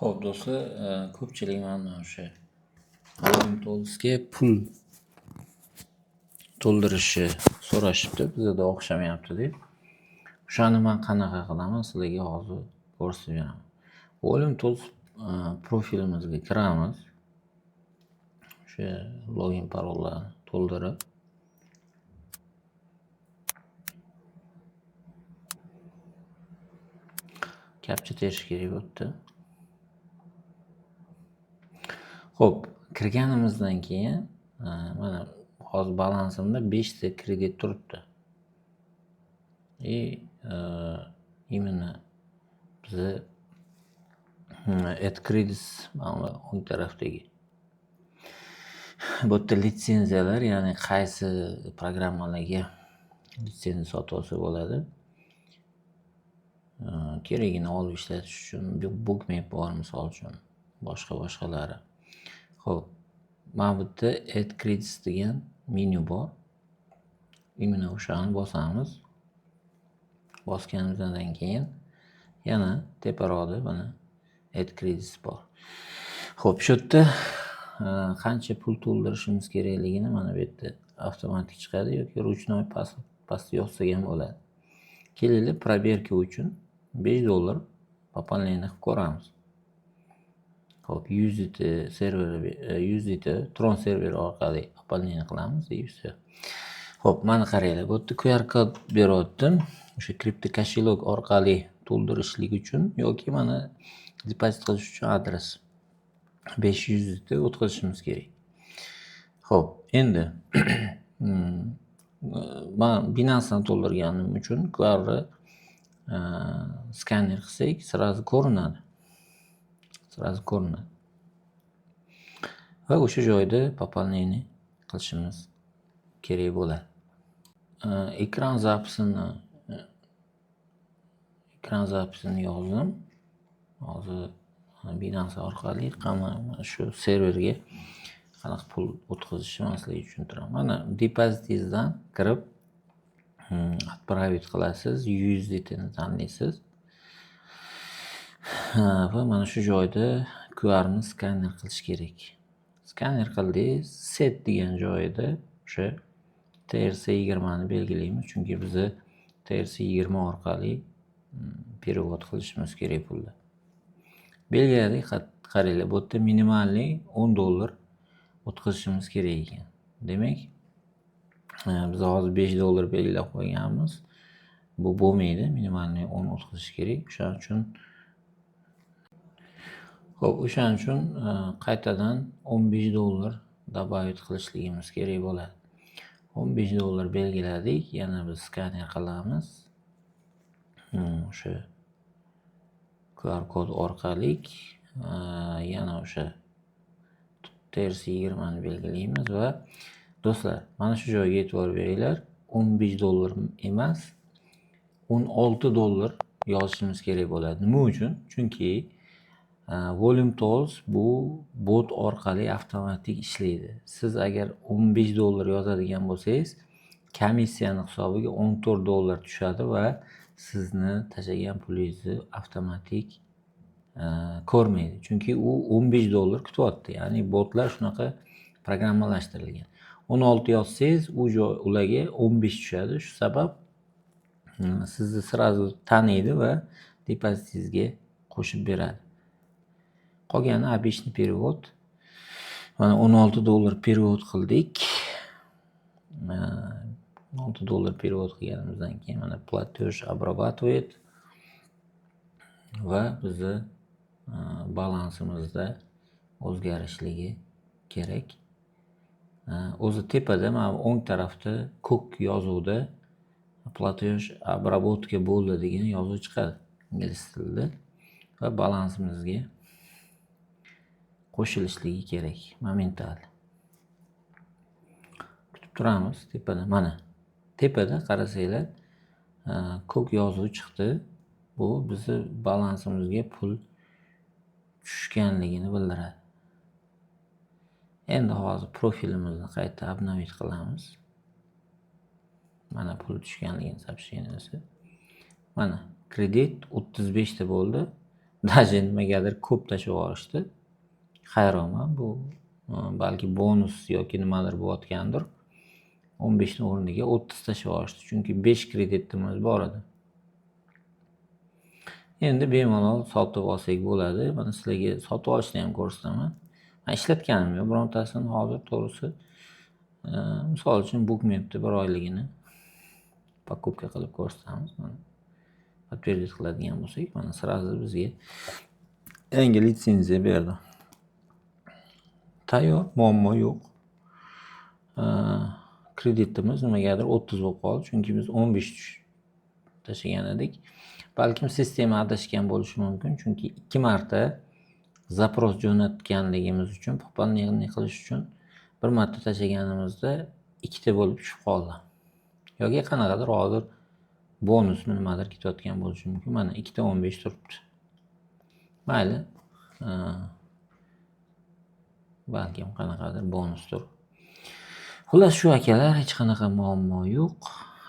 Xo'p do'stlar, ko'pchilik mana o'sha To'lsga pul to'ldirishni so'rashibdi, bizda o'xshamayapti deb. O'shani men qanaqa qilaman sizlarga hozir ko'rsatib beraman. Volume Tools profilimizga kiramiz. O'sha login parollarni to'ldirib captcha terish kerak bo'libdi. Xo'p, kirganimizdan keyin mana hozir balansimda 5 ta kredit turibdi. Именно bizi add credits mana o'ng tarafdagi bu yerda litsenziyalar, ya'ni qaysi programmalarga litsenziya sotib olsa bo'ladi. Kerakini olib ishlatish uchun bookmap bor, misol uchun boshqalari. Xo'p, mana bu yerda add credits degan menyu bor. Именно o'shani bosamiz. Bosganimizdan keyin yana teparoqda mana add credits bor. Xo'p, shu yerda qancha pul to'ldirishimiz kerakligini mana bu yerda avtomatik chiqadi yoki ruchnoy pastga yozsak ham bo'ladi. Kelaylik, proberka uchun $5 пополнение qilib ko'ramiz. Xo'p, USDT Tron serveri orqali пополнение qilamiz и все. Xo'p, mana qaranglar, bu yerda QR kod beryapti. O'sha kripto kошелек orqali to'ldirishlik uchun yoki mana depozit qilish uchun adres 500 ta o'tkazishimiz kerak. Xo'p, endi men Binance'dan to'ldirganim uchun QR'ni skaner qilsak, sразу ko'rinadi. Va o'sha joyda пополнение qilishimiz kerak bo'ladi. Ekran zapisini yozdim. Hozir Binance orqali shu serverga qanaqa pul o'tkazishni men sizlarga tushuntiraman. Mana depozitingizdan kirib отправить qilasiz, USDT ni tanlaysiz. Va mana shu joyda QR ni skaner qilish kerak. Skaner qildingiz, set degan joyida o'sha TRC20 ni belgilaymiz, chunki biz TRC20 orqali перевод qilishimiz kerak pulni. Belgiladik, qaranglar, bu yerda minimalniy $10 o'tkazishimiz kerak ekan. Demak, biz hozir $5 belgilab qo'yganmiz. Bu bo'lmaydi, minimalniy 10 o'tkazish kerak. O'shaning uchun qaytadan $15 добавить qilishligimiz kerak bo'ladi. $15 belgiladik, yana biz skaner qilamiz. O'sha QR kod orqali yana o'sha TRC20 ni belgilaymiz va do'stlar, mana shu joyga e'tibor beringlar. $15 emas, $16 yozishimiz kerak bo'ladi. Nima uchun? Chunki Volume Tools bu bot orqali avtomatik ishlaydi. Siz agar $15 yozadigan bo'lsangiz, komissiyani hisobiga $14 tushadi va sizni tashlagan pulingizni avtomatik ko'rmaydi. Chunki u $15 kutyapti. Ya'ni botlar shunaqa programmalashtirilgan. 16 yozsangiz, ularga 15 tushadi. Shu sabab sizni sразу taniydi va depozitingizga qo'shib beradi. Qolgani обычный перевод. Mana $16 перевод qildik. $16 перевод qilganimizdan keyin mana платеж обрабатывает va bizni balansimizda o'zgarishligi kerak. O'zi tepada mana o'ng tarafda ko'k yozuvda платеж обработка bo'ldi degan yozuv chiqadi ingliz tilida va balansimizga qo'shilishligi kerak momental. Kutib turamiz. Tepada qarasanglar ko'k yozuv chiqdi. Bu bizni balansimizga pul tushganligini bildiradi. Endi hozir profilimizni qayta обновить qilamiz. Mana pul tushganligini сообщенияsi. Mana kredit 35 ta bo'ldi. Даже nimagadir ko'p tashlab yuborishdi. Hayronman, bu balki bonus yoki nimadir bo'layotgandir. 15 ning o'rniga 30 tashlab yuborishdi. Chunki 5 kreditimiz bor edi. Endi bemalol sotib olsak bo'ladi. Mana sizlarga sotib olishni ham ko'rsataman. Men ishlatganim yo'q birontasini hozir to'g'risi. Misol uchun Bookmap'da 1 oyligini покупка qilib ko'rsatamiz. Mana подтвердить qiladigan bo'lsak, mana sразу bizga yangi litsenziya berdi. Tayyor, muammo yo'q. Kreditimiz nimagadir 30 bo'lib qoldi, chunki biz 15 tashlagan edik. Balkim sistema adashgan bo'lishi mumkin, chunki 2 marta zapros jo'natganligimiz uchun, пополнение qilish uchun 1 marta tashlaganimizda 2 ta bo'lib tushib qoldi. Yoki qanaqadir hozir bonusmi nimadir ketayotgan bo'lishi mumkin. Mana 2 ta 15 turibdi. Mayli. Balkim qanaqadir bonusdir. Xullas shu akalar, hech qanaqa muammo yo'q.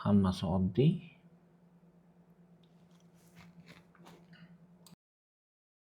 Hammasi oddiy.